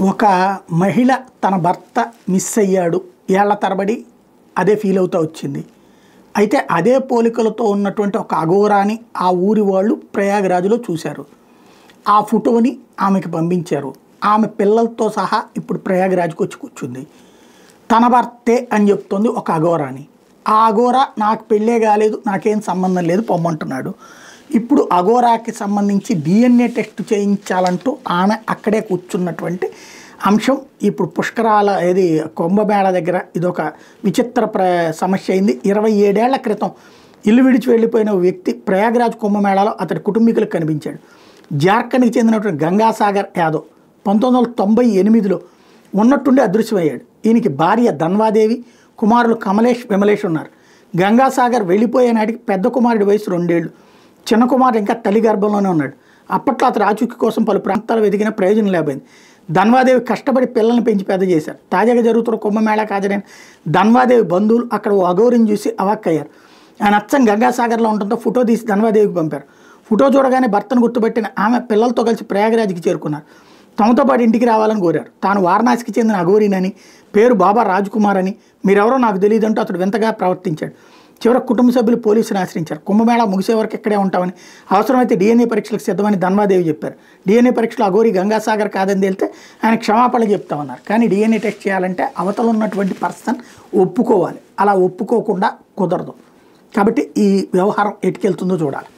ఒక మహిళ తన భర్త మిస్ అయ్యాడు ఏళ్ల తరబడి అదే ఫీల్ అవుతూ వచ్చింది. అయితే అదే పోలికలతో ఉన్నటువంటి ఒక అఘోరాని ఆ ఊరి వాళ్ళు ప్రయాగరాజులో చూశారు. ఆ ఫోటోని ఆమెకి పంపించారు. ఆమె పిల్లలతో సహా ఇప్పుడు ప్రయాగరాజ్కి వచ్చి కూర్చుంది. తన భర్తే అని చెప్తుంది ఒక అఘోరాని. ఆ అఘోరా నాకు పెళ్ళే కాలేదు, నాకేం సంబంధం లేదు పొమ్మంటున్నాడు. ఇప్పుడు అఘోరాకి సంబంధించి DNA టెస్ట్ చేయించాలంటూ ఆమె అక్కడే కూర్చున్నటువంటి అంశం ఇప్పుడు పుష్కరాల ఏది కుంభమేళ దగ్గర ఇదొక విచిత్ర సమస్య అయింది. 27 ఏళ్ల క్రితం ఇల్లు విడిచి వెళ్ళిపోయిన వ్యక్తి ప్రయాగరాజ్ కుంభమేళాలో అతడి కుటుంబీకులకు కనిపించాడు. జార్ఖండ్కి చెందినటువంటి గంగాసాగర్ యాదవ్ 1998లో ఉన్నట్టుండి అదృశ్యమయ్యాడు. ఈయనకి భార్య ధన్వాదేవి, కుమారులు కమలేష్, విమలేష్ ఉన్నారు. గంగాసాగర్ వెళ్ళిపోయే నాటికి పెద్ద కుమారుడి వయసు 2 ఏళ్ళు, చిన్న కుమారుడు ఇంకా తల్లి గర్భంలోనే ఉన్నాడు. అప్పట్లో అతను ఆచూకీ కోసం పలు ప్రాంతాలు వెతికిన ప్రయోజనం లేకపోయింది. ధన్వాదేవి కష్టపడి పిల్లల్ని పెంచి పెద్ద చేశారు. తాజాగా జరుగుతున్న కుంభమేళాకు హాజరైన ధన్వాదేవి బంధువులు అక్కడ ఓ అఘోరిని చూసి అవాక్కయ్యారు. ఆయన అచ్చం గంగాసాగర్లో ఉండటంతో ఫోటో తీసి ధన్వాదేవికి పంపారు. ఫోటో చూడగానే భర్తను గుర్తుపెట్టిన ఆమె పిల్లలతో కలిసి ప్రయాగరాజ్కి చేరుకున్నారు. తమతో పాటు ఇంటికి రావాలని కోరారు. తాను వారణాసికి చెందిన అఘోరినని, పేరు బాబా రాజ్కుమార్ అని, మీరెవరో నాకు తెలియదంటూ అతడు వింతగా ప్రవర్తించాడు. చివరికి కుటుంబ సభ్యులు పోలీసులు ఆశ్రయించారు. కుంభమేళా ముగిసే వరకు ఇక్కడే ఉంటామని, అవసరమైతే DNA పరీక్షలకు సిద్ధమని ధన్వాదేవి చెప్పారు. DNA పరీక్షలు అఘోరి గంగాసాగర్ కాదని తేలితే ఆయన క్షమాపణలు చెప్తామన్నారు. కానీ DNA టెస్ట్ చేయాలంటే అవతల ఉన్నటువంటి పర్సన్ ఒప్పుకోవాలి. అలా ఒప్పుకోకుండా కుదరదు. కాబట్టి ఈ వ్యవహారం ఎటుకెళ్తుందో చూడాలి.